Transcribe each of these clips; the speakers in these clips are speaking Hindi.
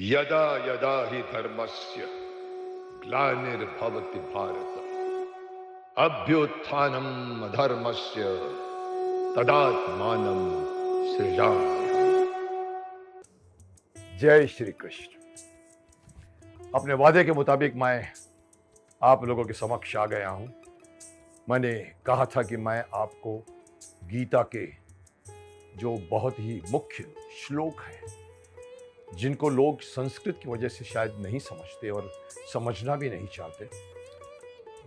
यदा यदा हि धर्मस्य ग्लानिर्भवति भारत अभ्युत्थानम् अधर्मस्य तदात्मानं सृजाम्यहम्। जय श्री कृष्ण। अपने वादे के मुताबिक मैं आप लोगों के समक्ष आ गया हूं। मैंने कहा था कि मैं आपको गीता के जो बहुत ही मुख्य श्लोक हैं, जिनको लोग संस्कृत की वजह से शायद नहीं समझते और समझना भी नहीं चाहते,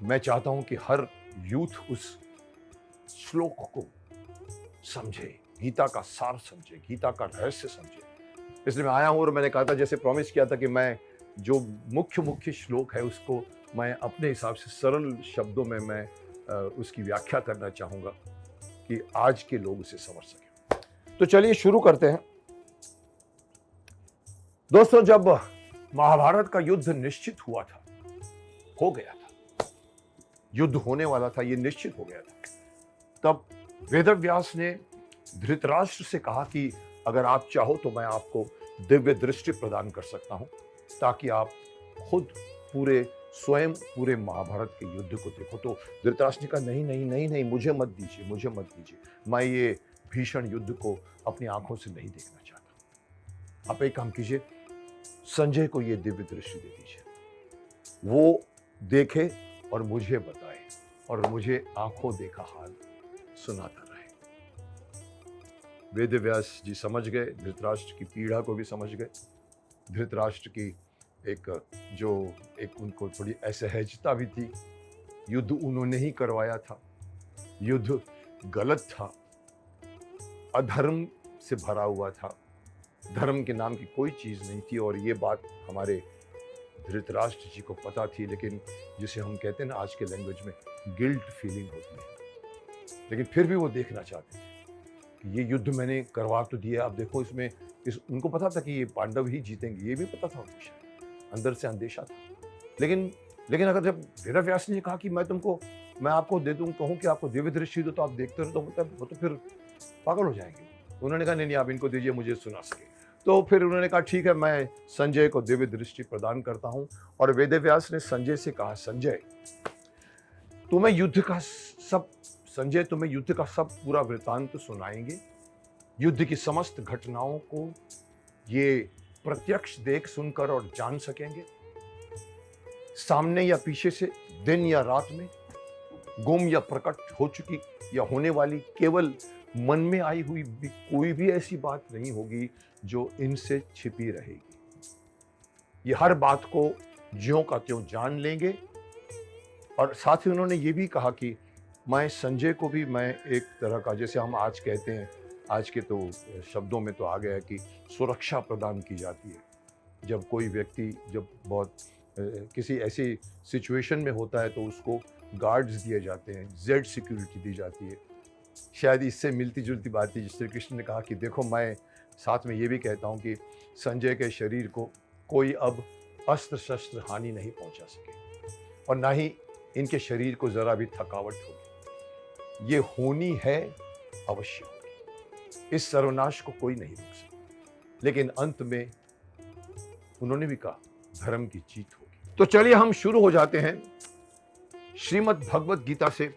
मैं चाहता हूं कि हर यूथ उस श्लोक को समझे, गीता का सार समझे, गीता का रहस्य समझे। इसलिए मैं आया हूं और मैंने कहा था, जैसे प्रॉमिस किया था, कि मैं जो मुख्य श्लोक है उसको मैं अपने हिसाब से सरल शब्दों में मैं उसकी व्याख्या करना चाहूंगा कि आज के लोग उसे समझ सकें। तो चलिए शुरू करते हैं। दोस्तों, जब महाभारत का युद्ध निश्चित हुआ था, हो गया था, युद्ध होने वाला था, यह निश्चित हो गया था, तब वेदव्यास ने धृतराष्ट्र से कहा कि अगर आप चाहो तो मैं आपको दिव्य दृष्टि प्रदान कर सकता हूं, ताकि आप खुद स्वयं पूरे महाभारत के युद्ध को देखो। तो धृतराष्ट्र ने कहा, नहीं नहीं नहीं नहीं, मुझे मत दीजिए, मैं ये भीषण युद्ध को अपनी आंखों से नहीं देखना चाहता। आप एक काम कीजिए, संजय को ये दिव्य दृष्टि दे दीजिए, वो देखे और मुझे बताए और मुझे आंखों देखा हाल सुनाता रहे। वेदव्यास जी समझ गए, धृतराष्ट्र की पीड़ा को भी समझ गए। धृतराष्ट्र की एक उनको थोड़ी असहजता भी थी। युद्ध उन्होंने ही करवाया था, युद्ध गलत था, अधर्म से भरा हुआ था, धर्म के नाम की कोई चीज नहीं थी, और ये बात हमारे धृतराष्ट्र जी को पता थी। लेकिन जिसे हम कहते हैं ना आज के लैंग्वेज में, गिल्ट फीलिंग होती है, लेकिन फिर भी वो देखना चाहते थे कि ये युद्ध मैंने करवा तो दिया, अब देखो उनको पता था कि ये पांडव ही जीतेंगे, ये भी पता था उनको, शायद अंदर से अंदेशा था। लेकिन अगर जब वेदव्यास ने कहा कि मैं आपको दे दूं, कहूं कि आपको दिव्य दृष्टि दो तो आप देखते रहो, तो मतलब वो तो फिर पागल हो जाएंगे। उन्होंने कहा, नहीं आप इनको दीजिए, मुझे सुना सके। तो फिर उन्होंने कहा, ठीक है, मैं संजय को दिव्य दृष्टि प्रदान करता हूं। और वेदव्यास ने संजय से कहा, संजय तुम्हें युद्ध का सब पूरा वृतांत सुनाएंगे, युद्ध की समस्त घटनाओं को ये प्रत्यक्ष देख सुनकर और जान सकेंगे, सामने या पीछे से, दिन या रात में, गुम या प्रकट हो चुकी या होने वाली, केवल मन में आई हुई कोई भी ऐसी बात नहीं होगी जो इनसे छिपी रहेगी। ये हर बात को ज्यों का त्यों जान लेंगे। और साथ ही उन्होंने ये भी कहा कि मैं संजय को भी मैं एक तरह का, जैसे हम आज कहते हैं, आज के तो शब्दों में तो आ गया है कि सुरक्षा प्रदान की जाती है। जब कोई व्यक्ति बहुत किसी ऐसी सिचुएशन में होता है तो उसको गार्ड्स दिए जाते हैं, जेड सिक्योरिटी दी जाती है। शायद इससे मिलती जुलती बात थी। श्री कृष्ण ने कहा कि देखो, मैं साथ में ये भी कहता हूँ कि संजय के शरीर को कोई अब अस्त्र शस्त्र हानि नहीं पहुंचा सके, और ना ही इनके शरीर को जरा भी थकावट होगी। ये होनी है, अवश्य होगी, इस सर्वनाश को कोई नहीं रोक सकता। लेकिन अंत में उन्होंने भी कहा, धर्म की जीत होगी। तो चलिए हम शुरू हो जाते हैं श्रीमद् भगवत गीता से।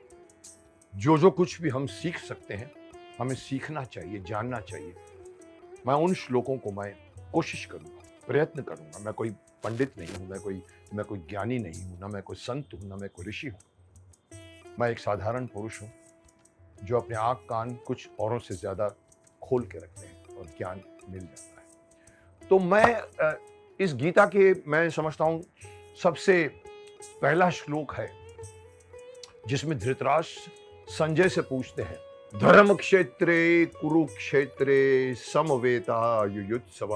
जो कुछ भी हम सीख सकते हैं, हमें सीखना चाहिए, जानना चाहिए। मैं उन श्लोकों को मैं कोशिश करूंगा, प्रयत्न करूंगा। मैं कोई पंडित नहीं हूं, मैं कोई ज्ञानी नहीं हूं, ना मैं कोई संत हूं, ना मैं कोई ऋषि हूं। मैं एक साधारण पुरुष हूं जो अपने आंख कान कुछ औरों से ज्यादा खोल के रखते हैं और ज्ञान मिल जाता है। तो मैं इस गीता के, मैं समझता हूं, सबसे पहला श्लोक है जिसमें धृतराष्ट्र संजय से पूछते हैं, धर्म क्षेत्रे कुरुक्षेत्रे समवेता युयुत्सव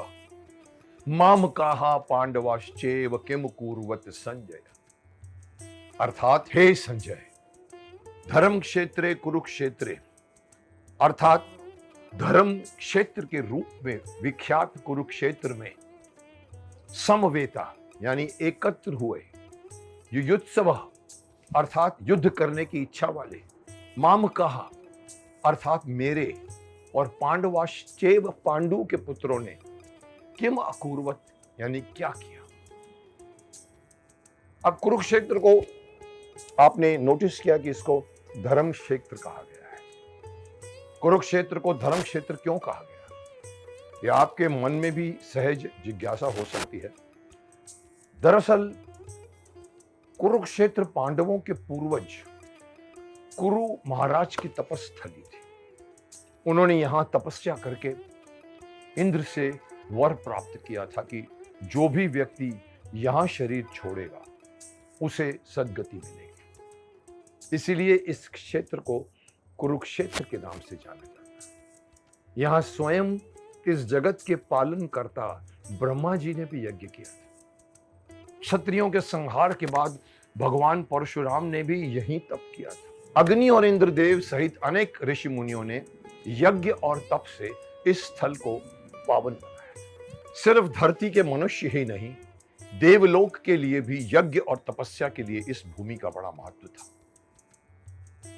मामकाः पांडवाश्चैव किम कुर्वत संजय। अर्थात, हे संजय, धर्म क्षेत्रे कुरुक्षेत्रे, अर्थात धर्म क्षेत्र के रूप में विख्यात कुरुक्षेत्र में, समवेता यानी एकत्र हुए, युयुत्सव अर्थात युद्ध करने की इच्छा वाले, मामकाः अर्थात मेरे, और पांडवाश्चैव पांडु के पुत्रों ने, किम अकुर्वत यानी क्या किया। अब कुरुक्षेत्र को आपने नोटिस किया कि इसको धर्म क्षेत्र कहा गया है। कुरुक्षेत्र को धर्म क्षेत्र क्यों कहा गया, यह आपके मन में भी सहज जिज्ञासा हो सकती है। दरअसल कुरुक्षेत्र पांडवों के पूर्वज कुरु महाराज की तपस्थली थी। उन्होंने यहां तपस्या करके इंद्र से वर प्राप्त किया था कि जो भी व्यक्ति यहां शरीर छोड़ेगा उसे सद्गति मिलेगी। इसीलिए इस क्षेत्र को कुरुक्षेत्र के नाम से जाना जाता है। यहां स्वयं इस जगत के पालनकर्ता ब्रह्मा जी ने भी यज्ञ किया था। क्षत्रियों के संहार के बाद भगवान परशुराम ने भी यहीं तप किया था। अग्नि और इंद्रदेव सहित अनेक ऋषि मुनियों ने यज्ञ और तप से इस स्थल को पावन बनाया। सिर्फ धरती के मनुष्य ही नहीं, देवलोक के लिए भी यज्ञ और तपस्या के लिए इस भूमि का बड़ा महत्व था।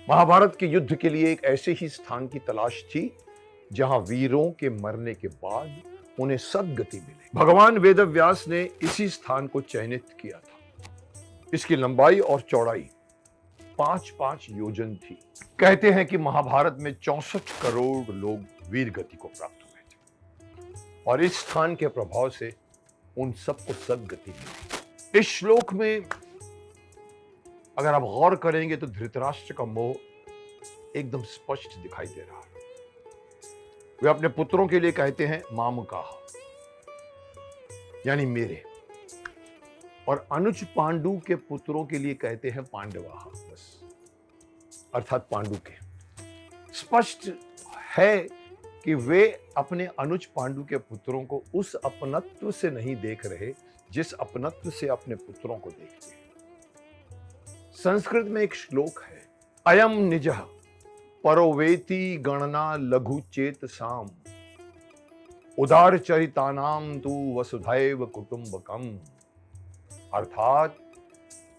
महाभारत के युद्ध के लिए एक ऐसे ही स्थान की तलाश थी जहां वीरों के मरने के बाद उन्हें सद्गति मिले। भगवान वेदव्यास ने इसी स्थान को चयनित किया था। इसकी लंबाई और चौड़ाई 5-5 योजन थी। कहते हैं कि महाभारत में 64 करोड़ लोग वीर गति को प्राप्त हुए थे और इस स्थान के प्रभाव से उन सबको सद्गति मिली। इस श्लोक में अगर आप गौर करेंगे तो धृतराष्ट्र का मोह एकदम स्पष्ट दिखाई दे रहा है। वे अपने पुत्रों के लिए कहते हैं मामकाह, यानी मेरे, और अनुज पांडु के पुत्रों के लिए कहते हैं पांडवाह, बस, अर्थात पांडु के। स्पष्ट है कि वे अपने अनुज पांडु के पुत्रों को उस अपनत्व से नहीं देख रहे जिस अपनत्व से अपने पुत्रों को देखते हैं। संस्कृत में एक श्लोक है, अयम निजः परोवेति गणना लघु चेत साम उदार चरितानाम तु वसुधैव कुटुंबकम। अर्थात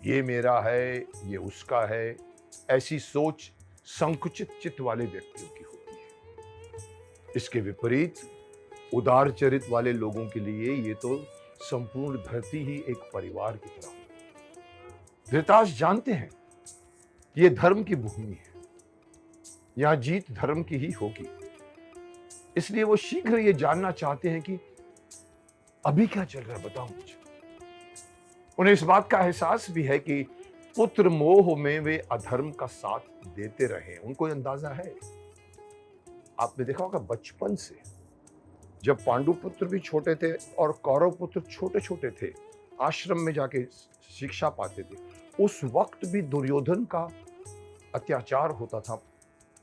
ये मेरा है, ये उसका है, ऐसी सोच संकुचित चित्त वाले व्यक्तियों की होती है। इसके विपरीत उदार चरित वाले लोगों के लिए ये तो संपूर्ण धरती ही एक परिवार की तरह है। धृतराष्ट्र जानते हैं ये धर्म की भूमि है, यहां जीत धर्म की ही होगी। इसलिए वो शीघ्र ये जानना चाहते हैं कि अभी क्या चल रहा है, बताओ मुझे। उन्हें इस बात का एहसास भी है कि पुत्र मोह में वे अधर्म का साथ देते रहे। उनको अंदाजा है, आपने देखा होगा बचपन से, जब पांडु पुत्र भी छोटे थे और कौरव पुत्र छोटे छोटे थे, आश्रम में जाके शिक्षा पाते थे, उस वक्त भी दुर्योधन का अत्याचार होता था,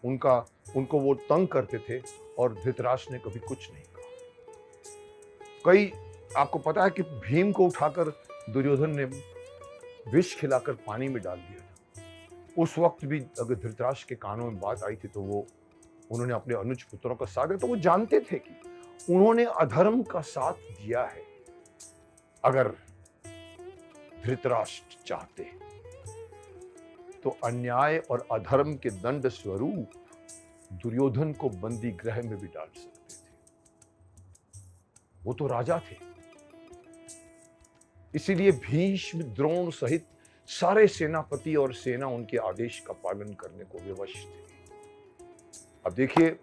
उनको वो तंग करते थे और धृतराष्ट्र ने कभी कुछ नहीं कहा। कई आपको पता है कि भीम को उठाकर दुर्योधन ने विष खिलाकर पानी में डाल दिया था। उस वक्त भी अगर धृतराष्ट्र के कानों में बात आई थी तो उन्होंने अपने अनुज पुत्रों का साथ दिया, तो वो जानते थे कि उन्होंने अधर्म का साथ दिया है। अगर धृतराष्ट्र चाहते तो अन्याय और अधर्म के दंड स्वरूप दुर्योधन को बंदी गृह में भी डाल सकते थे। वो तो राजा थे। इसीलिए भीष्म, द्रोण सहित सारे सेनापति और सेना उनके आदेश का पालन करने को विवश थे। अब देखिए,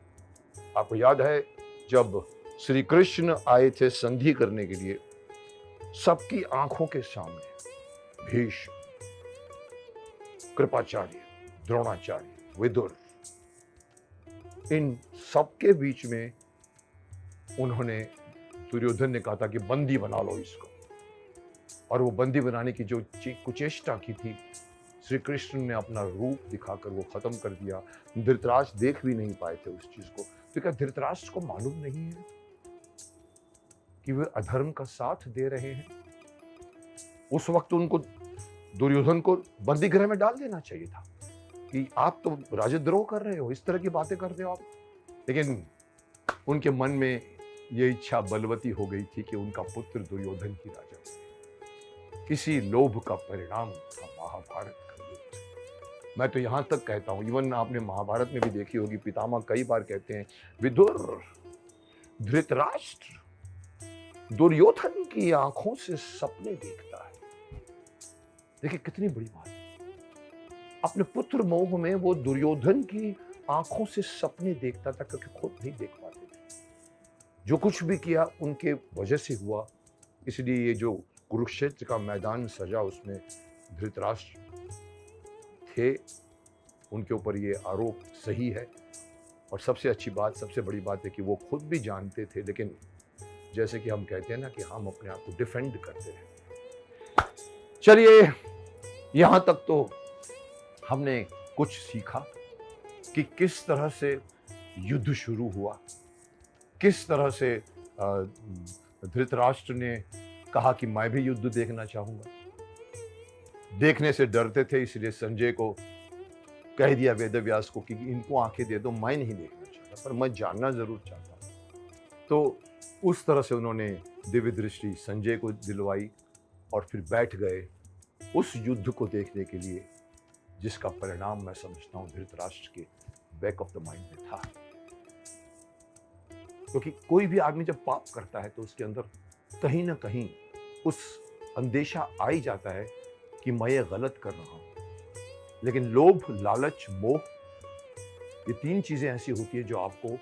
आपको याद है जब श्री कृष्ण आए थे संधि करने के लिए, सबकी आंखों के सामने भीष्म, कृपाचार्य, द्रोणाचार्य, विदुर, इन सबके बीच में उन्होंने, दुर्योधन ने कहा था कि बंदी बना लो इसको, और वो बंदी बनाने की जो कुचेष्टा की थी, श्री कृष्ण ने अपना रूप दिखाकर वो खत्म कर दिया। धृतराष्ट्र देख भी नहीं पाए थे उस चीज को। तो क्या धृतराष्ट्र को मालूम नहीं है कि वे अधर्म का साथ दे रहे हैं? उस वक्त उनको, दुर्योधन को बंदी गृह में डाल देना चाहिए था कि आप तो राजद्रोह कर रहे हो, इस तरह की बातें करते हो आप। लेकिन उनके मन में ये इच्छा बलवती हो गई थी कि उनका पुत्र दुर्योधन ही राजा बने। किसी लोभ का परिणाम था महाभारत का युद्ध। मैं तो यहां तक कहता हूं, इवन आपने महाभारत में भी देखी होगी, पितामह कई बार कहते हैं, विदुर, धृतराष्ट्र, दुर्योधन की आंखों से सपने देखता है। देखिए कितनी बड़ी बात है। अपने पुत्र मोह में वो दुर्योधन की आंखों से सपने देखता था, क्योंकि खुद नहीं देख पाते थे। जो कुछ भी किया उनके वजह से हुआ, इसलिए ये जो कुरुक्षेत्र का मैदान सजा उसमें धृतराष्ट्र थे, उनके ऊपर ये आरोप सही है। और सबसे अच्छी बात, सबसे बड़ी बात है कि वो खुद भी जानते थे, लेकिन जैसे कि हम कहते हैं ना कि हम अपने आप को डिफेंड करते हैं। चलिए, यहां तक तो हमने कुछ सीखा कि किस तरह से युद्ध शुरू हुआ, किस तरह से धृतराष्ट्र ने कहा कि मैं भी युद्ध देखना चाहूंगा। देखने से डरते थे, इसलिए संजय को कह दिया वेदव्यास को कि इनको आंखें दे दो, मैं नहीं देखना चाहता, पर मैं जानना जरूर चाहता हूं। तो उस तरह से उन्होंने दिव्य दृष्टि संजय को दिलवाई और फिर बैठ गए उस युद्ध को देखने के लिए, जिसका परिणाम मैं समझता हूं धृतराष्ट्र के बैक ऑफ द माइंड में था। क्योंकि कोई भी आदमी जब पाप करता है तो उसके अंदर कहीं ना कहीं उस अंदेशा आ ही जाता है कि मैं ये गलत कर रहा हूं। लेकिन लोभ, लालच, मोह, ये तीन चीजें ऐसी होती है जो आपको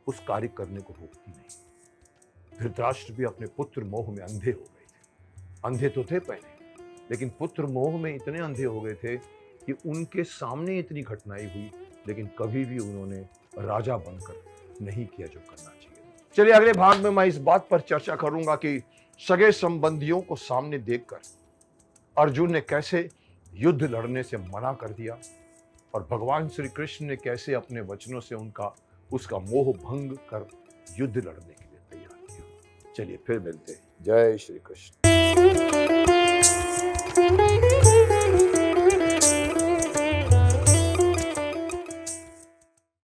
उस कार्य करने को रोकती नहीं। धृतराष्ट्र भी अपने पुत्र मोह में अंधे हो गए थे। अंधे तो थे पहले, लेकिन पुत्र मोह में इतने अंधे हो गए थे कि उनके सामने इतनी घटनाएं हुई, लेकिन कभी भी उन्होंने राजा बनकर नहीं किया जो करना चाहिए। चलिए, अगले भाग में मैं इस बात पर चर्चा करूंगा कि सगे संबंधियों को सामने देखकर अर्जुन ने कैसे युद्ध लड़ने से मना कर दिया और भगवान श्री कृष्ण ने कैसे अपने वचनों से उसका मोह भंग कर युद्ध लड़ने के लिए तैयार किया। चलिए फिर मिलते हैं। जय श्री कृष्ण।